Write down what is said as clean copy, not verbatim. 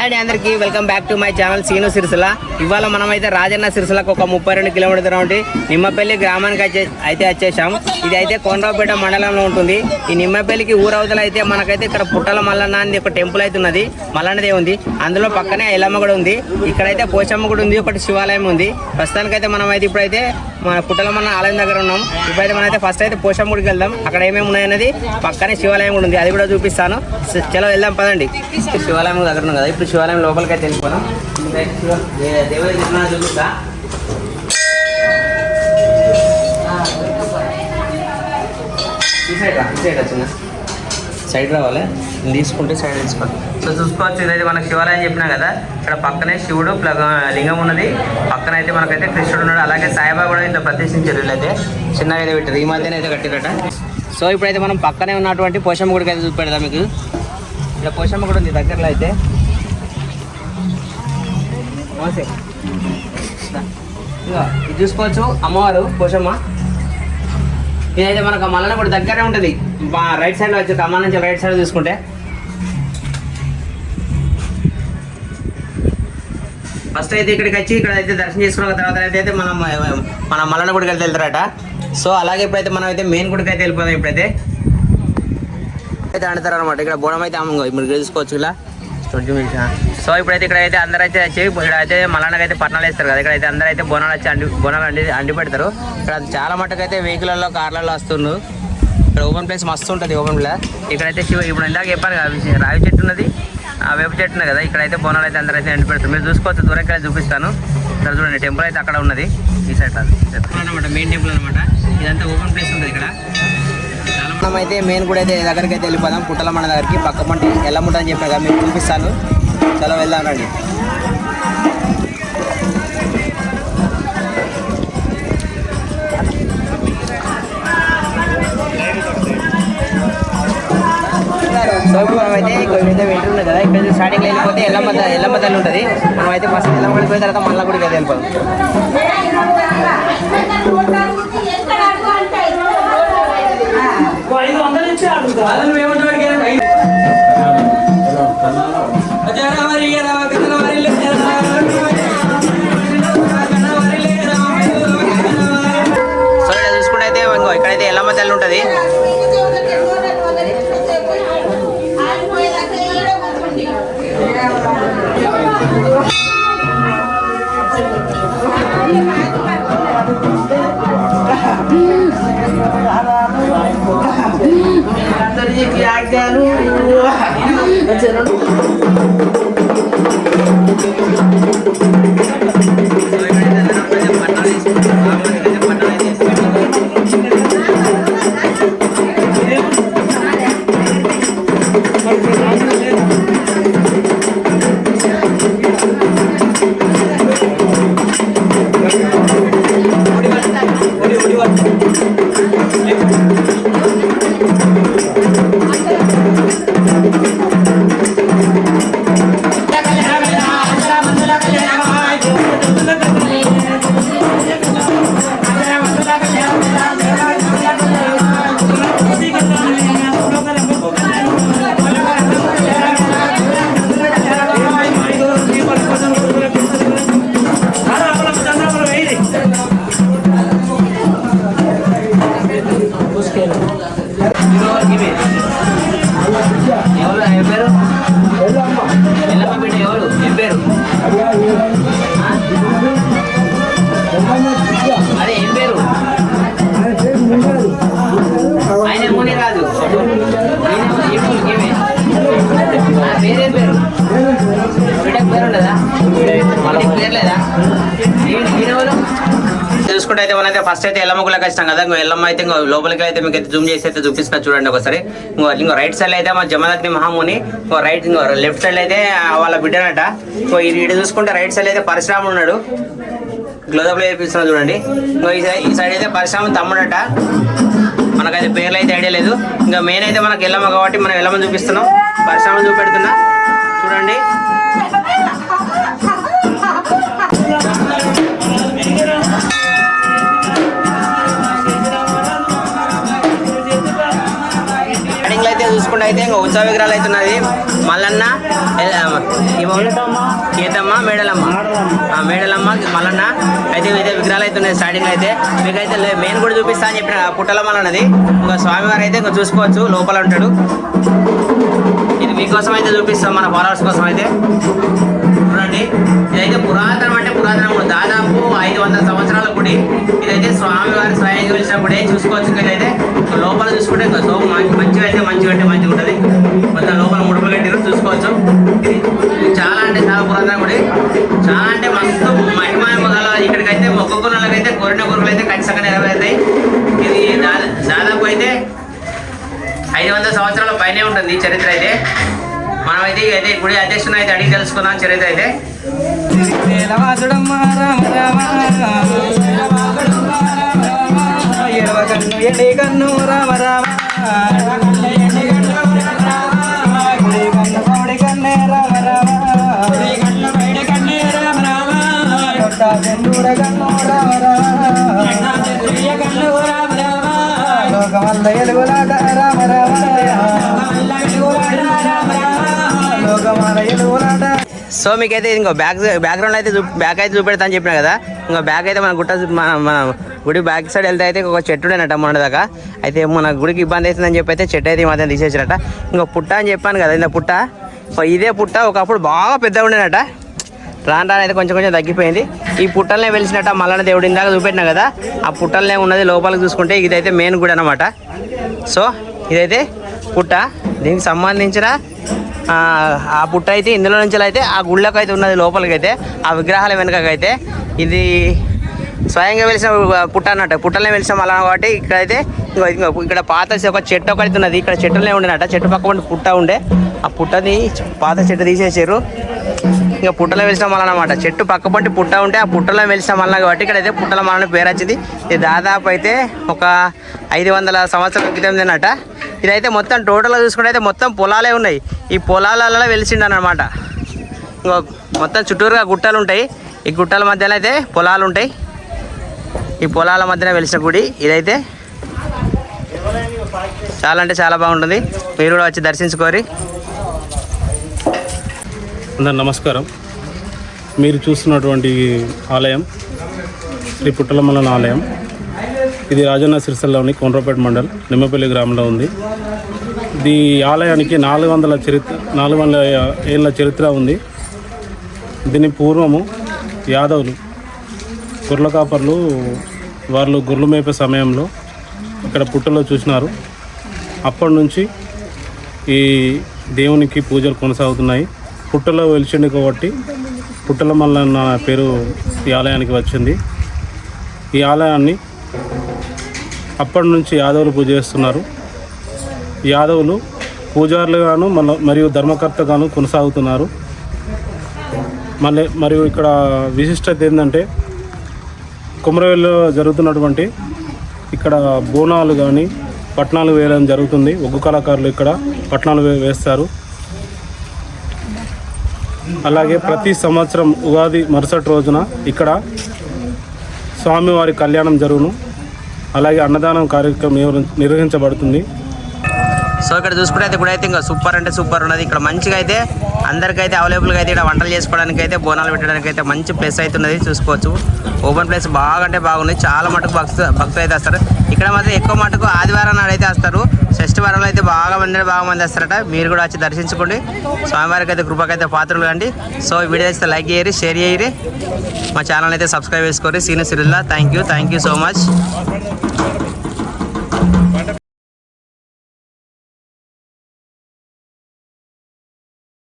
Hi అండి అందరికీ welcome back to my channel Seenu Sircilla. ఇవాళ మనమైతే రాజన్న సిరిసిల్లకు ఒక 32 కిలోమీటర్ ఉంటే నిమ్మపల్లి గ్రామానికి అయితే వచ్చేసాం. ఇది అయితే కొండ్రాపేట మండలంలో ఉంటుంది. ఈ నిమ్మపల్లికి ఊరవతల అయితే మనకైతే ఇక్కడ పుట్టల మల్లన్న అని ఒక టెంపుల్ అయితే ఉన్నది, మల్లన్నదే ఉంది. అందులో పక్కనే ఎల్లమ్మ కూడా ఉంది, ఇక్కడైతే పోచమ్మ కూడా ఉంది, ఒకటి శివాలయం ఉంది. ప్రస్తుతానికైతే మనం అయితే ఇప్పుడైతే మన పుట్టల మల్లన్న ఆలయం దగ్గర ఉన్నాం. ఇప్పుడైతే మనమైతే ఫస్ట్ అయితే పోచమ్మ గుడికి వెళ్దాం. అక్కడ ఏమేమి ఉన్నాయనేది పక్కనే శివాలయం కూడా ఉంది, అది కూడా చూపిస్తాను. చలో వెళ్దాం పదండి. శివాలయం దగ్గర ఉన్నాం కదా, ఇప్పుడు శివాలయం లోపలికి అయితే వెళ్ళిపోదాం. దేవుడి చూపిస్తా. సైడ్ వచ్చిన సైడ్ రావాలి, తీసుకుంటే సైడ్ తీసుకోవాలి. సో చూసుకోవచ్చు, ఇదైతే మనకు శివాలయం చెప్పినా కదా, ఇక్కడ పక్కనే శివుడు లింగం ఉన్నది, పక్కన అయితే మనకైతే కృష్ణుడు ఉన్నాడు, అలాగే సాయిబాబా కూడా ఇట్లా ప్రతిష్ఠించారు. వీళ్ళైతే చిన్నగా అయితే పెట్టారు, ఈ మధ్యన అయితే కట్టిరట. సో ఇప్పుడైతే మనం పక్కనే ఉన్నటువంటి పోషమ్మ గుడికి అయితే చూపెడదాం మీకు. ఇక్కడ పోషమ్మ గుడి ఉంది దగ్గరలో అయితే. ఇది చూసుకోవచ్చు, అమ్మవారు పోషమ్మ. ఇదైతే మనకు మల్లన్న గుడి దగ్గరే ఉంటుంది, రైట్ సైడ్ వచ్చి ఖమ్మం నుంచి రైట్ సైడ్ చూసుకుంటే. ఫస్ట్ అయితే ఇక్కడికి వచ్చి ఇక్కడ అయితే దర్శనం చేసుకున్న తర్వాత అయితే మన మల్లన్న గుడికి వెళ్తారట. సో అలాగే ఇప్పుడైతే మనం అయితే మెయిన్ గుడికి అయితే వెళ్ళిపోదాం. ఇప్పుడైతే అయితే అంటారు అనమాట, ఇక్కడ బోనం అయితే మీరు చూసుకోవచ్చు ఇలా. సో ఇప్పుడైతే ఇక్కడైతే అందరూ అయితే వచ్చి ఇక్కడైతే మల్లన్నకి అయితే పట్నాలు వేస్తారు కదా, ఇక్కడైతే అందరూ అయితే బోనాలు వచ్చి బోనాలు అండి పెడతారు. ఇక్కడ చాలా మటుకు అయితే వెహికల్లో కార్లలో వస్తుండ్రు. ఇక్కడ ఓపెన్ ప్లేస్ మస్తు ఉంటుంది, ఓపెన్ ప్లేస్. ఇక్కడైతే ఇప్పుడు ఇందాక చెప్పాను కదా, రావి చెట్టు ఉన్నది, ఆ వేప చెట్టు ఉన్నది కదా, ఇక్కడైతే బోనాలు అయితే అందరూ అయితే అండి పెడతారు. మీరు చూసుకోవచ్చు, దూరం ఇక్కడ చూపిస్తాను. ఇక్కడ చూడండి, టెంపుల్ అయితే అక్కడ ఉన్నది, ఈ సైడ్ అనమాట, మెయిన్ టెంపుల్ అనమాట. ఇదంతా ఓపెన్ ప్లేస్ ఉంటుంది ఇక్కడ. మనం అయితే మెయిన్ కూడా అయితే దగ్గరికి అయితే వెళ్ళిపోదాం, పుట్టల మన దగ్గరికి. పక్క పంట ఎల్లముంట అని చెప్పాను కదా, మీకు చూపిస్తాను. చలో వెళ్దాం రండి. సో ఇప్పుడు మనం అయితే ఇక్కడైతే వెంటున్నాం కదా, ఇక్కడ స్టార్టింగ్లో వెళ్ళిపోతే ఎల్లమ్మ తల్లి ఉంటుంది. మనం అయితే ఫస్ట్ ఎల్లమ్మ గుడికి పోయిన తర్వాత మళ్ళా గుడికి అయితే వెళ్ళిపోదాం. సో ఇక్కడ చూసుకుంటే అయితే ఇక్కడైతే ఎల్లమ్మ తల్లి ఉంటుంది. అదే ఏం పేరు? ఆయన ముని రాజు. పేరేం పేరు? బిడ్డకు పేరు ఉండదా? పేరు లేదా? చూసుకుంటే అయితే మనైతే ఫస్ట్ అయితే ఎల్లమ్మ గుళ్ళకి వచ్చాం కదా. ఎల్లమ్మ అయితే లోపలికి అయితే మీకు అయితే జూమ్ చేసి అయితే చూపిస్తున్నా చూడండి ఒకసారి. ఇంకో రైట్ సైడ్ అయితే మా జమదగ్ని మహాముని, ఇంకో లెఫ్ట్ సైడ్ అయితే వాళ్ళ బిడ్డనట. ఇటు చూసుకుంటే రైట్ సైడ్ అయితే పరశురాముడు ఉన్నాడు, గ్లోజప్లో చూపిస్తున్నా చూడండి. ఈ సైడ్ అయితే పరశురాముడు తమ్ముడట. మనకైతే పేర్లు అయితే ఐడియా లేదు. ఇంకా మెయిన్ అయితే మనకు ఎల్లమ్మ కాబట్టి మనం ఎల్లమ్మ చూపిస్తున్నాం, పరశురాముడు చూపెడుతున్నా చూడండి. చూసుకుంటే అయితే ఇంకా ఉత్సవ విగ్రహాలు అయితే ఉన్నది. మల్లన్న కేతమ్మ మేడలమ్మ మల్లన్న అయితే ఇదే విగ్రహాలు అయితే ఉన్నాయి. స్టార్టింగ్ అయితే మీకైతే మెయిన్ కూడా చూపిస్తా అని చెప్పిన పుట్టల మల్లన్నది. ఇంకా స్వామివారు అయితే ఇంకా చూసుకోవచ్చు, లోపల ఉంటాడు. ఇది మీకోసం అయితే చూపిస్తాం, మన ఫాలోవర్స్ కోసం అయితే. చూడండి, ఇదైతే పురాతనం అంటే పురాతనం, దాదాపు 500 సంవత్సరాల గుడి. ఇదైతే స్వామివారి స్వయంగా వెలిసిన గుడి. చూసుకోవచ్చు. ఇదైతే లోపల చూసుకుంటే మంచిగా అయితే మంచిగా ఉంటుంది. మొత్తం లోపల ముడుపులు కట్టిరు, చూసుకోవచ్చు. ఇది చాలా అంటే చాలా పురాతన గుడి, చాలా అంటే మస్తు మహిమ గల. ఇక్కడికైతే మొక్కుకున్న వాళ్ళకైతే కోరిన కోరికలు అయితే ఖచ్చితంగా నెరవేరుతాయి. ఇది దాదాపు అయితే 500 సంవత్సరాల పైనే ఉంటుంది చరిత్ర అయితే. మనమైతే అయితే గుడి అధ్యక్షుని అయితే అడిగి తెలుసుకుందాం చరిత్ర అయితే. సో మీకైతే ఇంకో బ్యాక్గ్రౌండ్ అయితే బ్యాక్ అయితే చూపెడతా అని చెప్పినా కదా. ఇంకా బ్యాక్ అయితే మన మన గుడి బ్యాక్ సైడ్ వెళ్తే అయితే ఒక చెట్టు ఉండేనట మొన్న దాకా. అయితే మన గుడికి ఇబ్బంది అవుతుందని చెప్పి అయితే చెట్టు అయితే మాత్రం తీసేసారట. ఇంకో పుట్ట అని చెప్పాను కదా, ఇంత పుట్ట, ఇదే పుట్ట ఒకప్పుడు బాగా పెద్దగా ఉండేనట. రాను అయితే కొంచెం తగ్గిపోయింది. ఈ పుట్టలనే వెలిసినట్ట మల్లన్న దేవుడు ఇందాక చూపెట్టినా కదా, ఆ పుట్టలనే ఉన్నది. లోపలికి చూసుకుంటే ఇదైతే మెయిన్ గుడి అనమాట. సో ఇదైతే పుట్ట, దీనికి సంబంధించిన ఆ పుట్ట అయితే ఇందులో నుంచి అయితే ఆ గుళ్ళకి అయితే ఉన్నది. లోపలికి అయితే ఆ విగ్రహాల వెనుకకైతే ఇది స్వయంగా వెలిసిన పుట్ట అన్నట్టు. పుట్టలనే వెలిసిన మల్లన్న కాబట్టి ఇక్కడైతే ఇక్కడ పాత ఒక చెట్టు ఒకటి ఉన్నది. ఇక్కడ చెట్టులనే ఉండేనట. చెట్టు పక్క పుట్ట ఉండే, ఆ పుట్టని పాత చెట్టు తీసేసారు. ఇంకా పుట్టలో వెలిసిన మల్లన్న అనమాట. చెట్టు పక్క పంటి పుట్ట ఉంటే ఆ పుట్టలో వెలిసిన మల్లన్న కాబట్టి ఇక్కడైతే పుట్టల మల్లన్న పేరు వచ్చింది. ఇది దాదాపు అయితే ఒక 500 సంవత్సరాల క్రితందేనట. ఇదైతే మొత్తం టోటల్గా చూసుకుంటే అయితే మొత్తం పొలాలే ఉన్నాయి. ఈ పొలాలలో వెలిసిండనమాట. ఇంకో మొత్తం చుట్టూరుగా గుట్టలు ఉంటాయి. ఈ గుట్టల మధ్యలో అయితే పొలాలు ఉంటాయి. ఈ పొలాల మధ్యన వెలిసిన గుడి ఇదైతే. చాలా అంటే చాలా బాగుంటుంది. మీరు కూడా వచ్చి దర్శించుకోరి. అందరు నమస్కారం. మీరు చూస్తున్నటువంటి ఆలయం శ్రీ పుట్టల మల్లన్న ఆలయం. ఇది రాజన్న సిరిసిల్లలోని కొండ్రపేట మండల్ నిమ్మపల్లి గ్రామంలో ఉంది. ఈ ఆలయానికి 400 ఏళ్ళ చరిత్ర ఉంది. దీని పూర్వము యాదవులు గొర్రెల కాపర్లు వాళ్ళు గొర్రెలు మేపే సమయంలో ఇక్కడ పుట్టలో చూసినారు. అప్పటి నుంచి ఈ దేవునికి పూజలు కొనసాగుతున్నాయి. పుట్టలో వెలిచింది కాబట్టి పుట్టల మల్లన్న పేరు ఈ ఆలయానికి వచ్చింది. ఈ ఆలయాన్ని అప్పటి నుంచి యాదవులు పూజ చేస్తున్నారు. యాదవులు పూజారులుగాను మరియు ధర్మకర్తగాను కొనసాగుతున్నారు. మరియు ఇక్కడ విశిష్టత ఏంటంటే కుమరవెల్లిలో జరుగుతున్నటువంటి ఇక్కడ బోనాలు కానీ పట్నాలు వేయడం జరుగుతుంది. ఒగ్గు కళాకారులు ఇక్కడ పట్నాలు వేస్తారు. అలాగే ప్రతి సంవత్సరం ఉగాది మరుసటి రోజున ఇక్కడ స్వామివారి కళ్యాణం జరుగును. అలాగే అన్నదానం కార్యక్రమం నిర్వహించబడుతుంది. సో ఇక్కడ చూసుకుంటే అయితే కూడా అయితే ఇంకా సూపర్ అంటే సూపర్ ఉన్నది. ఇక్కడ మంచిగా అయితే అందరికైతే అవైలబుల్గా అయితే ఇక్కడ వంటలు చేసుకోవడానికి అయితే బోనాలు పెట్టడానికి అయితే మంచి ప్లేస్ అయితే ఉన్నది. చూసుకోవచ్చు. ఓపెన్ ప్లేస్ బాగా అంటే బాగుంది. చాలా మటుకు భక్తులు అయితే వస్తారు. ఇక్కడ మాత్రం ఎక్కువ మటుకు ఆదివారం నాడు అయితే వస్తారు. ఫెస్టివల్లో అయితే బాగా మంది వస్తారట. మీరు కూడా వచ్చి దర్శించుకోండి. స్వామివారికి అయితే కృపకైతే పాత్రలు కండి. సో వీడియో అయితే లైక్ చేయరి, షేర్ చేయరి, మా ఛానల్ అయితే సబ్స్క్రైబ్ చేసుకోండి. సీను సిరిల్లా. Thank you so much.